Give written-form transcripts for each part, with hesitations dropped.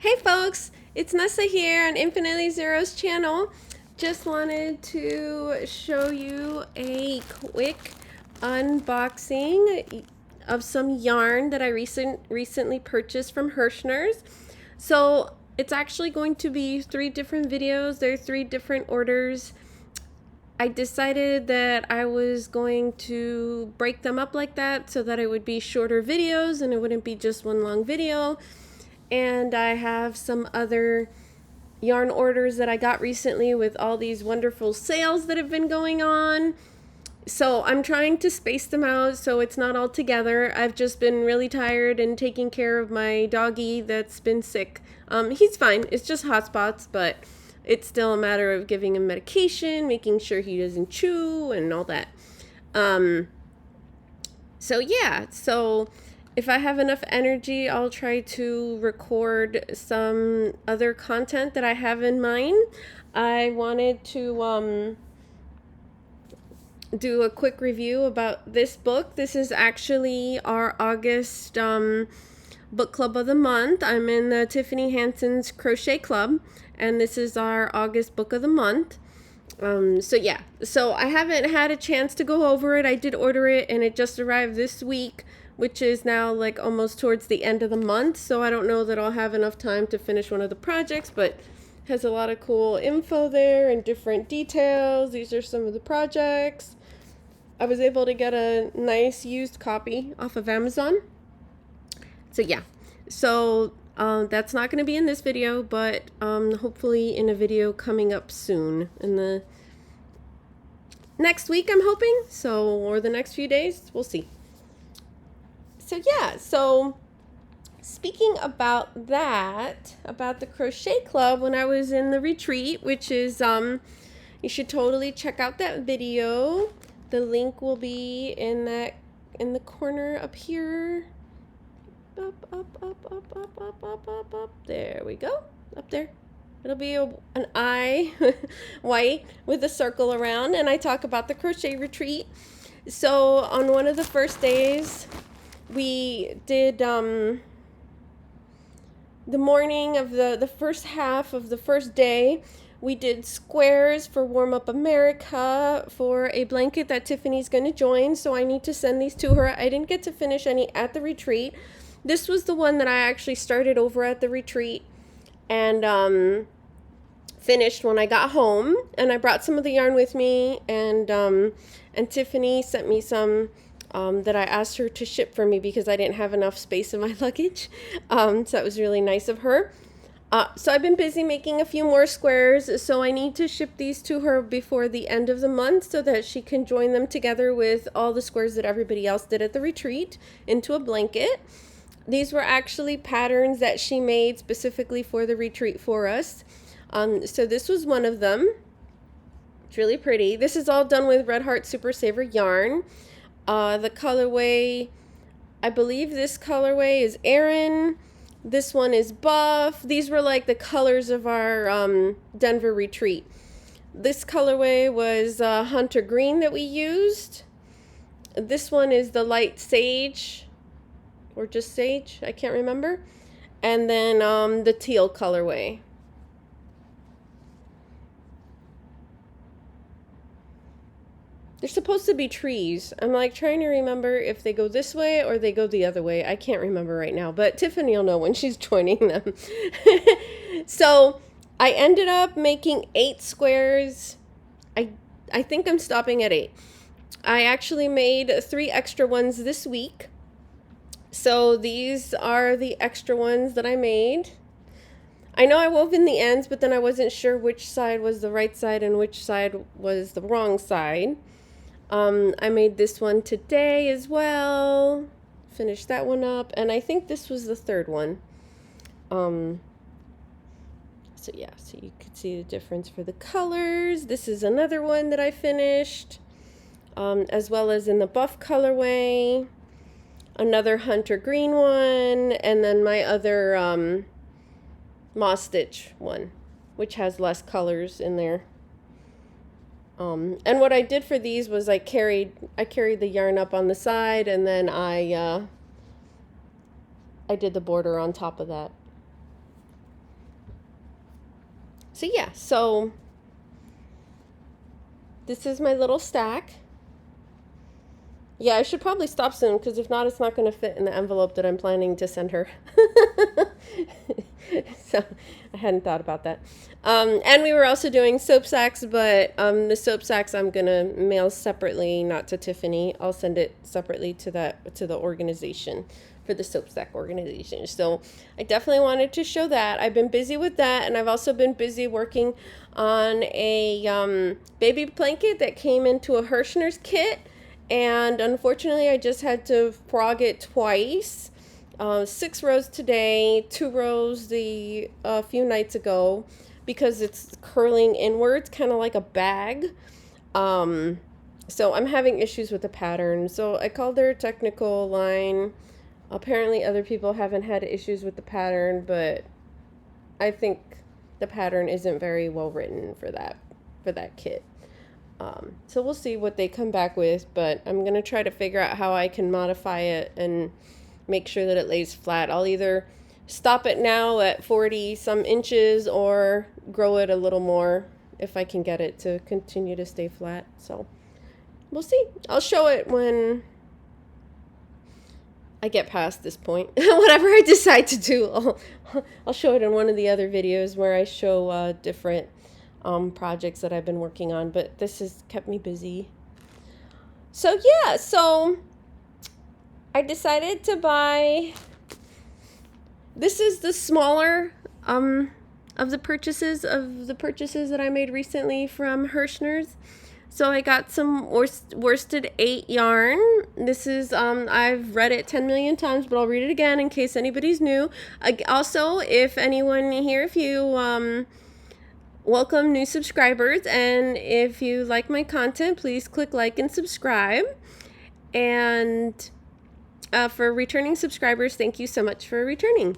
Hey folks, it's Nessa here on Infinitely Zero's channel. Just wanted to show you a quick unboxing of some yarn that I recently purchased from Herrschners. So it's actually going to be 3 different videos. There are 3 different orders. I decided that I was going to break them up like that so that it would be shorter videos and it wouldn't be just one long video. And I have some other yarn orders that I got recently with all these wonderful sales that have been going on. So I'm trying to space them out so it's not all together. I've just been really tired and taking care of my doggy that's been sick. He's fine. It's just hot spots, but it's still a matter of giving him medication, making sure he doesn't chew and all that. So if I have enough energy, I'll try to record some other content that I have in mind. I wanted to do a quick review about this book. This is actually our August book club of the month. I'm in the Tiffany Hanson's Crochet Club, and this is our August book of the month. So I haven't had a chance to go over it. I did order it, and it just arrived this week, which is now like almost towards the end of the month. So I don't know that I'll have enough time to finish one of the projects, but it has a lot of cool info there and different details. These are some of the projects. I was able to get a nice used copy off of Amazon. So that's not going to be in this video, but hopefully in a video coming up soon in the next week, I'm hoping. Or the next few days, we'll see. So speaking about that, about the crochet club, when I was in the retreat, which is you should totally check out that video. The link will be in the corner up here. Up. There we go. Up there. It'll be an eye, white, with a circle around, and I talk about the crochet retreat. So on one of the first days, we did the morning of the first half of the first day. We did squares for Warm Up America for a blanket that Tiffany's going to join, so I need to send these to her. I didn't get to finish any at the retreat. This was the one that I actually started over at the retreat and finished when I got home. And I brought some of the yarn with me, and Tiffany sent me some that I asked her to ship for me because I didn't have enough space in my luggage. So that was really nice of her. So I've been busy making a few more squares, so I need to ship these to her before the end of the month so that she can join them together with all the squares that everybody else did at the retreat into a blanket. These were actually patterns that she made specifically for the retreat for us. So this was one of them. It's really pretty. This is all done with Red Heart Super Saver yarn. The colorway, I believe this colorway is Aran. This one is Buff. These were like the colors of our Denver retreat. This colorway was Hunter Green that we used. This one is the Light Sage, or just Sage, I can't remember. And then the teal colorway. They're supposed to be trees. I'm like trying to remember if they go this way or they go the other way. I can't remember right now, but Tiffany will know when she's joining them. So I ended up making 8 squares. I think I'm stopping at 8. I actually made 3 extra ones this week. So these are the extra ones that I made. I know I wove in the ends, but then I wasn't sure which side was the right side and which side was the wrong side. I made this one today as well. Finished that one up, and I think this was the 3rd one. So you could see the difference for the colors. This is another one that I finished, as well as in the Buff colorway. Another Hunter Green one, and then my other Moss Stitch one, which has less colors in there. And what I did for these was I carried the yarn up on the side, and then I did the border on top of that. So yeah, so this is my little stack. Yeah, I should probably stop soon, because if not, it's not going to fit in the envelope that I'm planning to send her. So I hadn't thought about that. And we were also doing soap sacks, but the soap sacks I'm going to mail separately, not to Tiffany. I'll send it separately to the organization, for the soap sack organization. So I definitely wanted to show that. I've been busy with that, and I've also been busy working on a baby blanket that came into a Herrschners kit. And unfortunately, I just had to frog it twice. 6 rows today, 2 rows a few nights ago, because it's curling inwards, kind of like a bag. So I'm having issues with the pattern. So I called their technical line. Apparently other people haven't had issues with the pattern, but I think the pattern isn't very well written for that kit. So we'll see what they come back with, but I'm going to try to figure out how I can modify it and make sure that it lays flat. I'll either stop it now at 40 some inches or grow it a little more if I can get it to continue to stay flat. So we'll see. I'll show it when I get past this point. Whatever I decide to do, I'll show it in one of the other videos where I show different projects that I've been working on, but this has kept me busy. So yeah, so I decided to buy, this is the smaller of the purchases that I made recently from Herrschners. So I got some worsted 8 yarn. This is, I've read it 10 million times, but I'll read it again in case anybody's new. Also, if anyone here, if you welcome new subscribers, and if you like my content, please click like and subscribe. And for returning subscribers, thank you so much for returning.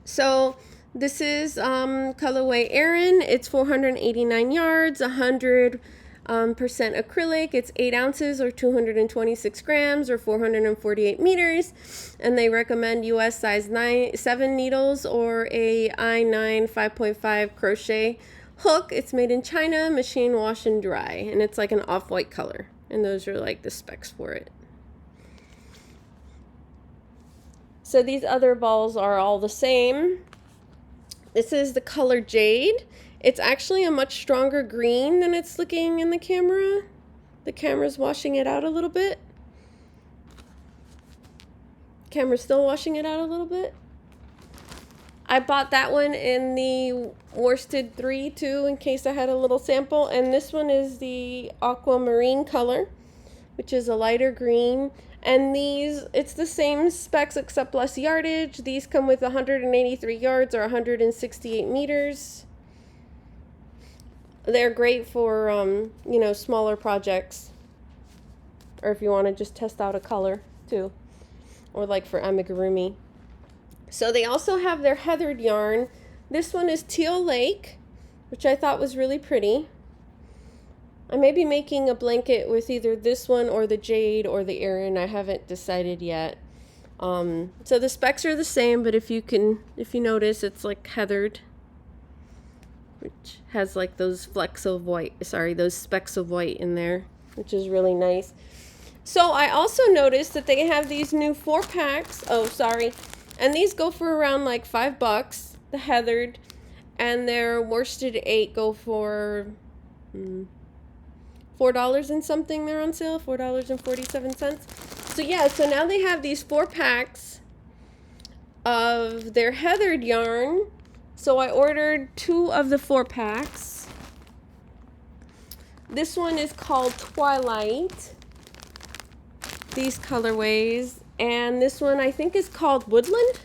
So this is colorway Erin. It's 489 yards, 100% acrylic. It's 8 ounces or 226 grams or 448 meters. And they recommend US size 7 needles or a I9 5.5 crochet hook. It's made in China, machine wash and dry. And it's like an off-white color. And those are like the specs for it. So these other balls are all the same. This is the color Jade. It's actually a much stronger green than it's looking in the camera. The camera's washing it out a little bit. Camera's still washing it out a little bit. I bought that one in the worsted 3 too, in case I had a little sample. And this one is the aquamarine color, which is a lighter green. And these, it's the same specs except less yardage. These come with 183 yards or 168 meters. They're great for, you know, smaller projects. Or if you want to just test out a color too. Or like for amigurumi. So they also have their heathered yarn. This one is Teal Lake, which I thought was really pretty. I may be making a blanket with either this one or the Jade or the Erin. I haven't decided yet. So the specs are the same, but if you notice, it's like heathered, which has like those specks of white in there, which is really nice. So I also noticed that they have these new 4-packs. Oh, sorry. And these go for around like $5, the heathered, and their worsted 8 go for $4 and something. They're on sale, $4.47. So yeah, so now they have these 4-packs of their heathered yarn. So I ordered 2 of the 4-packs. This one is called Twilight, these colorways, and this one I think is called Woodland,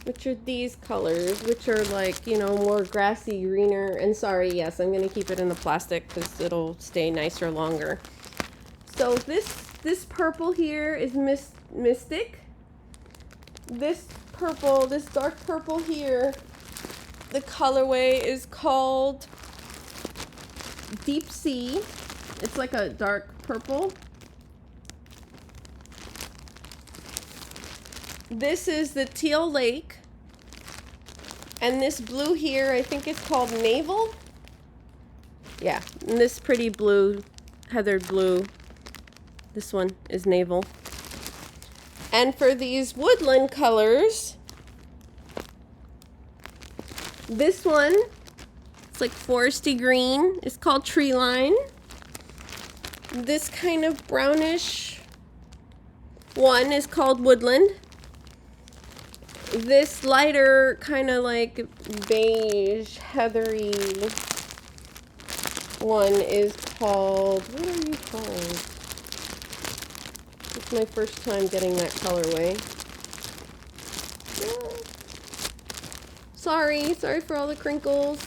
which are these colors, which are like, you know, more grassy, greener. And sorry, yes, I'm going to keep it in the plastic because it'll stay nicer longer. So this purple here is Mystic. This purple, this dark purple here, the colorway is called Deep Sea. It's like a dark purple. This is the Teal Lake. And this blue here, I think it's called Navel. Yeah, and this pretty blue, heathered blue, this one is Navel. And for these woodland colors, this one, it's like foresty green, it's called Tree Line. This kind of brownish one is called Woodland. This lighter kind of like beige, heathery one is called, what are you called? It's my first time getting that colorway. Sorry for all the crinkles.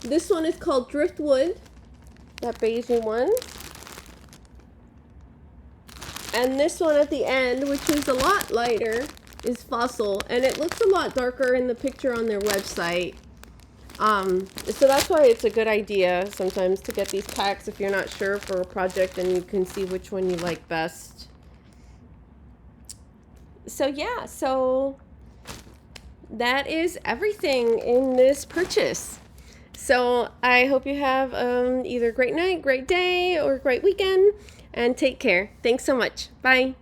This one is called Driftwood, that beige one. And this one at the end, which is a lot lighter, is Fossil, and it looks a lot darker in the picture on their website. So that's why it's a good idea sometimes to get these packs if you're not sure for a project and you can see which one you like best. So yeah, so that is everything in this purchase. So I hope you have either a great night, great day, or a great weekend, and take care. Thanks so much. Bye.